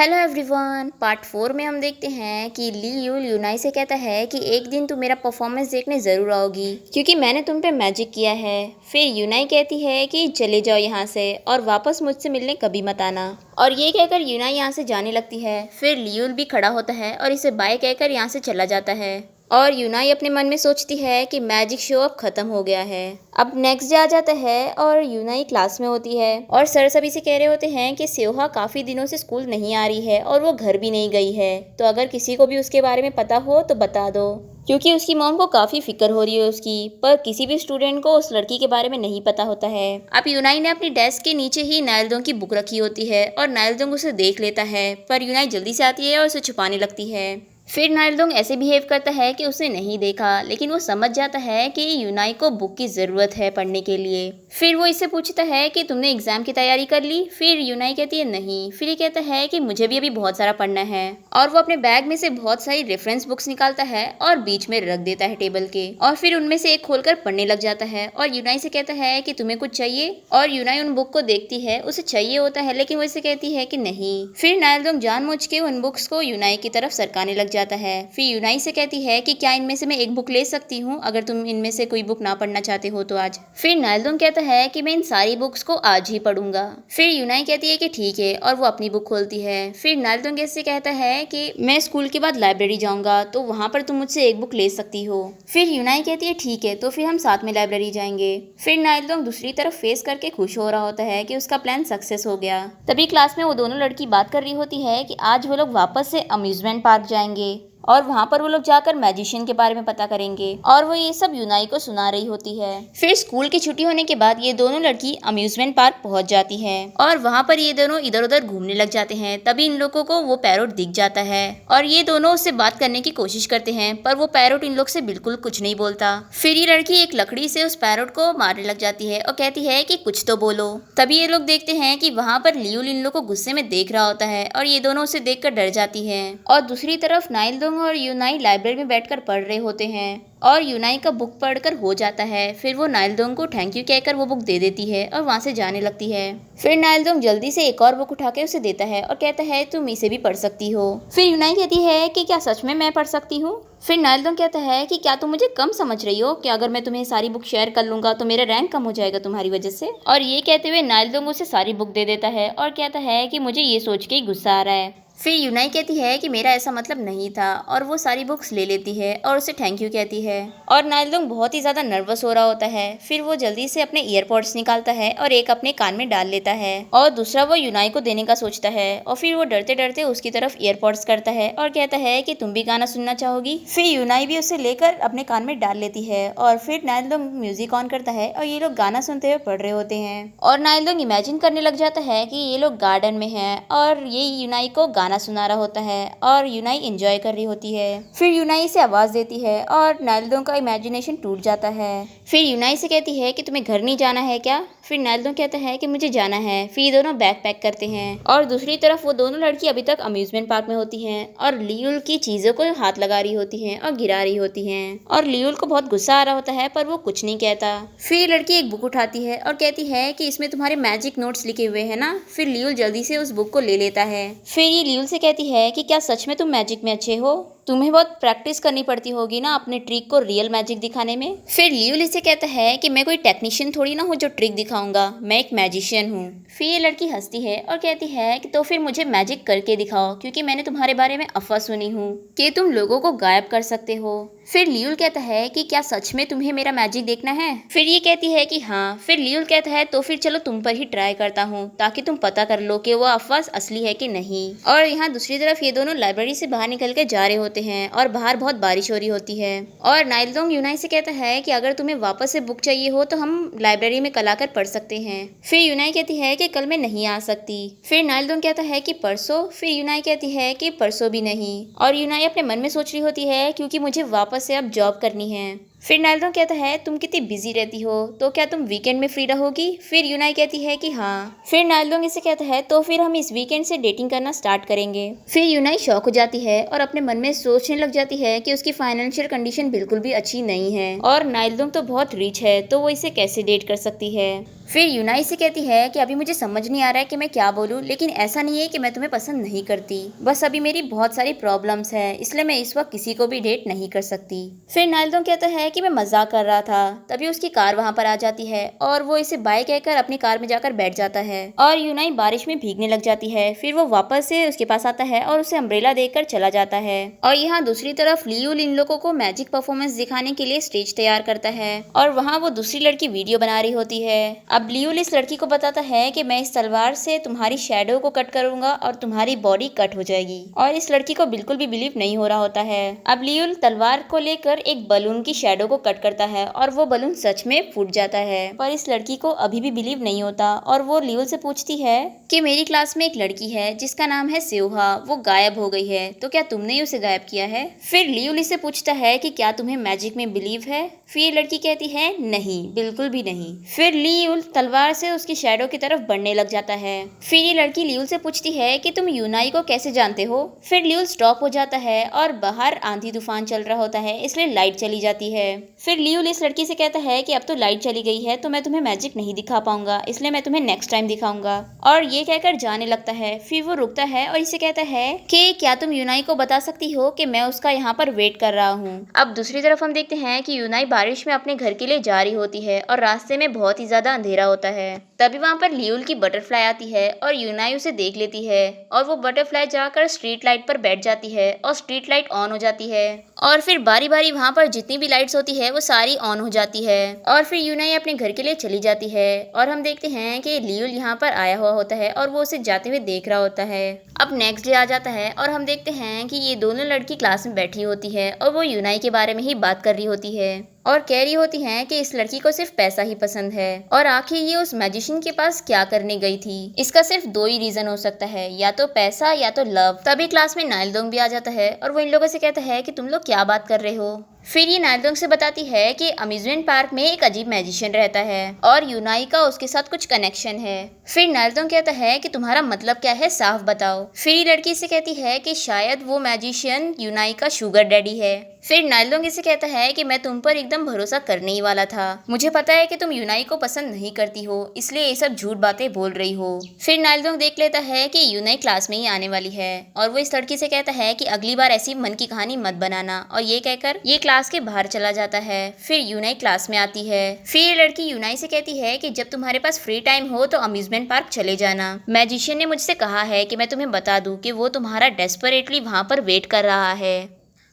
Hello everyone. Part 4 में हम देखते हैं कि ली यूल यूनाई से कहता है कि एक दिन तुम मेरा परफॉर्मेंस देखने ज़रूर आओगी क्योंकि मैंने तुम पे मैजिक किया है। फिर यूनाई कहती है कि चले जाओ यहाँ से और वापस मुझसे मिलने कभी मत आना। और ये कहकर यूनाई यहाँ से जाने लगती है। फिर लियूल भी खड़ा होता है और इसे बाय कहकर यहाँ से चला जाता है। और यूनाई अपने मन में सोचती है कि मैजिक शो अब खत्म हो गया है। अब नेक्स्ट डे आ जाता है और यूनाई क्लास में होती है और सर सभी से कह रहे होते हैं कि सेवहा काफ़ी दिनों से स्कूल नहीं आ रही है और वो घर भी नहीं गई है, तो अगर किसी को भी उसके बारे में पता हो तो बता दो, क्योंकि उसकी मॉम को काफ़ी फिक्र हो रही है उसकी। पर किसी भी स्टूडेंट को उस लड़की के बारे में नहीं पता होता है। अब यूनाई ने अपनी डेस्क के नीचे ही नायलदोंग की बुक रखी होती है और नायलदोंग उसे देख लेता है, पर यूनाई जल्दी से आती है और उसे छुपाने लगती है। फिर नायलदोंग ऐसे बिहेव करता है कि उसने नहीं देखा, लेकिन वो समझ जाता है कि यूनाई को बुक की ज़रूरत है पढ़ने के लिए। फिर वो इससे पूछता है कि तुमने एग्ज़ाम की तैयारी कर ली। फिर यूनाई कहती है नहीं। फिर ये कहता है कि मुझे भी अभी बहुत सारा पढ़ना है, और वो अपने बैग में से बहुत सारी रेफरेंस बुक्स निकालता है और बीच में रख देता है टेबल के, और फिर उनमें से एक खोलकर पढ़ने लग जाता है। और यूनाई से कहता है कि तुम्हें कुछ चाहिए, और यूनाई उन बुक को देखती है, उसे चाहिए होता है, लेकिन वो इसे कहती है कि नहीं। फिर नायलदोंग जानबूझ के उन बुक्स को यूनाई की तरफ सरकाने लग जाता है। फिर यूनाई से कहती है कि क्या इनमें से मैं एक बुक ले सकती हूँ अगर तुम इनमें से कोई बुक ना पढ़ना चाहते हो तो आज। फिर नायलदोंग कहता है कि मैं इन सारी बुक्स को आज ही पढ़ूंगा। फिर यूनाई कहती है कि ठीक है, और वो अपनी बुक खोलती है। फिर नायलदोंग ऐसे कहता है कि मैं स्कूल के बाद लाइब्रेरी जाऊंगा, तो वहां पर तुम मुझसे एक बुक ले सकती हो। फिर यूनाई कहती है ठीक है, तो फिर हम साथ में लाइब्रेरी जाएंगे। फिर नायलदोंग दूसरी तरफ फेस करके खुश हो रहा होता है कि उसका प्लान सक्सेस हो गया। तभी क्लास में वो दोनों लड़की बात कर रही होती है कि आज वो लोग वापस से अम्यूजमेंट पार्क जाएंगे और वहां पर वो लोग जाकर मैजिशियन के बारे में पता करेंगे, और वो ये सब यूनाई को सुना रही होती है। फिर स्कूल की छुट्टी होने के बाद ये दोनों लड़की अम्यूजमेंट पार्क पहुंच जाती है और वहां पर ये दोनों इधर उधर घूमने लग जाते हैं। तभी इन लोगों को वो पैरोट दिख जाता है और ये दोनों उससे बात करने की कोशिश करते हैं, पर वो पैरोट इन लोग से बिल्कुल कुछ नहीं बोलता। फिर ये लड़की एक लकड़ी से उस पैरोट को मारने लग जाती है और कहती है कि कुछ तो बोलो। तभी ये लोग देखते हैं कि वहां पर लियूल इन लोग को गुस्से में देख रहा होता है और ये दोनों उसे देखकर डर जाती है। और दूसरी तरफ नायलदोंग और यूनाई लाइब्रेरी में बैठकर पढ़ रहे होते हैं और यूनाई का बुक पढ़कर हो जाता है। फिर वो नायलदोंग को थैंक यू कहकर वो बुक दे देती है और वहां से जाने लगती है। फिर नायलदोंग जल्दी से एक और बुक उठा के उसे देता है और कहता है तुम इसे भी पढ़ सकती हो। फिर यूनाई कहती है कि क्या सच में मैं पढ़ सकती हूँ। फिर नायलदोंग कहता है कि क्या तुम मुझे कम समझ रही हो, कि अगर मैं तुम्हें सारी बुक शेयर कर लूंगा तो मेरा रैंक कम हो जाएगा तुम्हारी वजह से। और ये कहते हुए नायलदोंग उसे सारी बुक दे देता है और कहता है कि मुझे ये सोच के गुस्सा आ रहा है। फिर यूनाई कहती है कि मेरा ऐसा मतलब नहीं था, और वो सारी बुक्स ले लेती है और उसे थैंक यू कहती है। और नायलदोंग बहुत ही ज़्यादा नर्वस हो रहा होता है। फिर वो जल्दी से अपने ईयरपॉड्स निकालता है और एक अपने कान में डाल लेता है और दूसरा वो यूनाई को देने का सोचता है, और फिर वो डरते डरते उसकी तरफ ईयरपॉड्स करता है और कहता है कि तुम भी गाना सुनना चाहोगी। फिर यूनाई भी उसे लेकर अपने कान में डाल लेती है और फिर नायलदोंग म्यूजिक ऑन करता है और ये लोग गाना सुनते हुए पढ़ रहे होते हैं। और नायलदोंग इमेजिन करने लग जाता है कि ये लोग गार्डन में हैं और ये यूनाई को गाना सुना रहा होता है और यूनाई एंजॉय कर रही होती है। फिर यूनाई से आवाज देती है और नायलदोंग का इमेजिनेशन टूट जाता है। फिर यूनाई से कहती है कि तुम्हें घर नहीं जाना है क्या। फिर नायलदोंग कहता है कि मुझे जाना है। फिर ये दोनों बैग पैक करते हैं और दूसरी तरफ वो दोनों लड़की अभी तक अम्यूजमेंट पार्क में होती हैं और लियूल की चीजों को हाथ लगा रही होती हैं और गिरा रही होती हैं, और लियूल को बहुत गुस्सा आ रहा होता है पर वो कुछ नहीं कहता। फिर लड़की एक बुक उठाती है और कहती है कि इसमें तुम्हारे मैजिक नोट्स लिखे हुए हैं ना। फिर लियूल जल्दी से उस बुक को ले लेता है। फिर ये लियूल से कहती है कि क्या सच में तुम मैजिक में अच्छे हो, तुम्हें बहुत प्रैक्टिस करनी पड़ती होगी ना अपने ट्रिक को रियल मैजिक दिखाने में। फिर लियूल इसे कहता है कि मैं कोई टेक्नीशियन थोड़ी ना हूँ जो ट्रिक दिखाऊंगा, मैं एक मैजिशियन हूँ। फिर ये लड़की हंसती है और कहती है कि तो फिर मुझे मैजिक करके दिखाओ, क्योंकि मैंने तुम्हारे बारे में अफवाह सुनी हूँ कि तुम लोगों को गायब कर सकते हो। फिर लियूल कहता है कि क्या सच में तुम्हें मेरा मैजिक देखना है। फिर ये कहती है कि हाँ। फिर लियूल कहता है तो फिर चलो तुम पर ही ट्राई करता हूँ, ताकि तुम पता कर लो कि वो अफवाह असली है कि नहीं। और यहाँ दूसरी तरफ ये दोनों लाइब्रेरी से बाहर निकल के जा रहे होते हैं और बाहर बहुत बारिश हो रही होती है। और नायलदोंग यूनाई से कहता है कि अगर तुम्हें वापस से बुक चाहिए हो तो हम लाइब्रेरी में कल आकर पढ़ सकते हैं। फिर यूनाई कहती है कि कल मैं नहीं आ सकती। फिर नायलदोंग कहता है कि परसों। फिर यूनाई कहती है कि परसों भी नहीं। और यूनाई अपने मन में सोच रही होती है क्योंकि मुझे वापस से अब जॉब करनी है। फिर नाइलडोंग कहता है तुम कितनी बिजी रहती हो, तो क्या तुम वीकेंड में फ्री रहोगी? फिर यूनाई कहती है कि हाँ। फिर नाइलडोंग इसे कहता है तो फिर हम इस वीकेंड से डेटिंग करना स्टार्ट करेंगे। फिर यूनाई शॉक हो जाती है और अपने मन में सोचने लग जाती है कि उसकी फाइनेंशियल कंडीशन बिल्कुल भी अच्छी नहीं है और नाइलडोंग तो बहुत रिच है, तो वो इसे कैसे डेट कर सकती है। फिर यूनाई से कहती है कि अभी मुझे समझ नहीं आ रहा है कि मैं क्या बोलूँ, लेकिन ऐसा नहीं है कि मैं तुम्हें पसंद नहीं करती, बस अभी मेरी बहुत सारी प्रॉब्लम्स है, इसलिए मैं इस वक्त किसी को भी डेट नहीं कर सकती। फिर नाइलडोंग कहता है कि मैं मजाक कर रहा था। तभी उसकी कार वहां पर आ जाती है और वो इसे बाय कहकर अपनी कार में जाकर बैठ जाता है और यूनाई बारिश में भीगने लग जाती है। फिर वो वापस से उसके पास आता है और उसे अम्ब्रेला देकर चला जाता है। और यहाँ दूसरी तरफ लियूल इन लोगों को मैजिक परफॉर्मेंस दिखाने के लिए स्टेज तैयार करता है और वहाँ वो दूसरी लड़की वीडियो बना रही होती है। अब लियूल इस लड़की को बताता है कि मैं इस तलवार से तुम्हारी शैडो को कट करूंगा और तुम्हारी बॉडी कट हो जाएगी, और इस लड़की को बिल्कुल भी बिलीव नहीं हो रहा होता है। अब लियूल तलवार को लेकर एक बलून की शैडो को कट करता है और वो बलून सच में फूट जाता है, पर इस लड़की को अभी भी बिलीव नहीं होता और वो लियूल से पूछती है कि मेरी क्लास में एक लड़की है जिसका नाम है सेओहा, वो गायब हो गई है, तो क्या तुमने ही उसे गायब किया है? फिर लियूल इसे पूछता है कि क्या तुम्हें मैजिक में बिलीव है? फिर ये लड़की कहती है नहीं, बिल्कुल भी नहीं। फिर लियूल तलवार से उसकी शैडो की तरफ बढ़ने लग जाता है। फिर ये लड़की लियूल से पूछती है कि तुम यूनाई को कैसे जानते हो? फिर लियूल स्टॉप हो जाता है और बाहर आंधी तूफान चल रहा होता है, इसलिए लाइट चली जाती है। फिर लियूल इस लड़की से कहता है कि अब तो लाइट चली गई है तो मैं तुम्हें मैजिक नहीं दिखा पाऊंगा, इसलिए मैं तुम्हें नेक्स्ट टाइम दिखाऊंगा, और ये कहकर जाने लगता है। फिर वो रुकता है और इसे कहता है कि क्या तुम यूनाई को बता सकती हो कि मैं उसका यहाँ पर वेट कर रहा हूँ। अब दूसरी तरफ हम देखते हैं कि यूनाई बारिश में अपने घर के लिए जा रही होती है और रास्ते में बहुत ही ज्यादा अंधेरा होता है। तभी वहां पर लियूल की बटरफ्लाई आती है और यूनाई उसे देख लेती है और वो बटरफ्लाई जाकर स्ट्रीट लाइट पर बैठ जाती है और स्ट्रीट लाइट ऑन हो जाती है और फिर बारी बारी वहां पर जितनी भी लाइट्स होती है वो सारी ऑन हो जाती है और फिर यूनाई अपने घर के लिए चली जाती है। और हम देखते हैं कि लियूल यहाँ पर आया हुआ होता है और वो उसे जाते हुए देख रहा होता है। अब नेक्स्ट डे आ जाता है और हम देखते हैं कि ये दोनों लड़की क्लास में बैठी होती है और वो यूनाई के बारे में ही बात कर रही होती है और कह रही होती हैं कि इस लड़की को सिर्फ पैसा ही पसंद है और आखिर ये उस मैजिशियन के पास क्या करने गई थी। इसका सिर्फ दो ही रीजन हो सकता है, या तो पैसा या तो लव। तभी क्लास में नाइलडोंग भी आ जाता है और वो इन लोगों से कहता है कि तुम लोग क्या बात कर रहे हो। फिर ये नाइलडोंग से बताती है कि अम्यूजमेंट पार्क में एक अजीब मैजिशियन रहता है और यूनाई का उसके साथ कुछ कनेक्शन है। फिर नाइलडोंग कहता है कि तुम्हारा मतलब क्या है, साफ बताओ। फिर ये लड़की से कहती है कि शायद वो मैजिशियन यूनाई का शुगर डैडी है। फिर नाइलडोंग इसे कहता है कि मैं तुम पर एकदम भरोसा करने ही वाला था, मुझे पता है कि तुम यूनाई को पसंद नहीं करती हो, इसलिए ये सब झूठ बातें बोल रही हो। फिर नाइलडोंग देख लेता है कि यूनाई क्लास में ही आने वाली है और वो इस लड़की से कहता है कि अगली बार ऐसी मन की कहानी मत बनाना, और ये कहकर ये क्लास के बाहर चला जाता है। फिर यूनाई क्लास में आती है। फिर ये लड़की यूनाई से कहती है कि जब तुम्हारे पास फ्री टाइम हो तो अम्यूजमेंट पार्क चले जाना, मैजिशियन ने मुझसे कहा है कि मैं तुम्हें बता दूं कि वो तुम्हारा डेस्परेटली वहां पर वेट कर रहा है।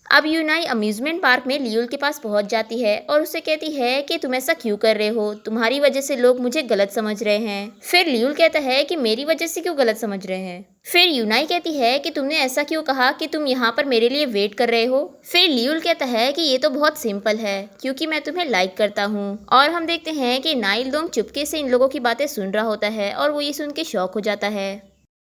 अब यूनाई अम्यूजमेंट पार्क में लियूल के पास पहुंच जाती है और उसे कहती है कि तुम ऐसा क्यों कर रहे हो, तुम्हारी वजह से लोग मुझे गलत समझ रहे हैं। फिर लियूल कहता है कि मेरी वजह से क्यों गलत समझ रहे हैं। फिर यूनाई कहती है कि तुमने ऐसा क्यों कहा कि तुम यहाँ पर मेरे लिए वेट कर रहे हो। फिर लियूल कहता है कि ये तो बहुत सिंपल है, क्योंकि मैं तुम्हें लाइक करता हूँ। और हम देखते हैं कि नाइलडोंग चुपके से इन लोगों की बातें सुन रहा होता है और वो ये सुन के शॉक हो जाता है।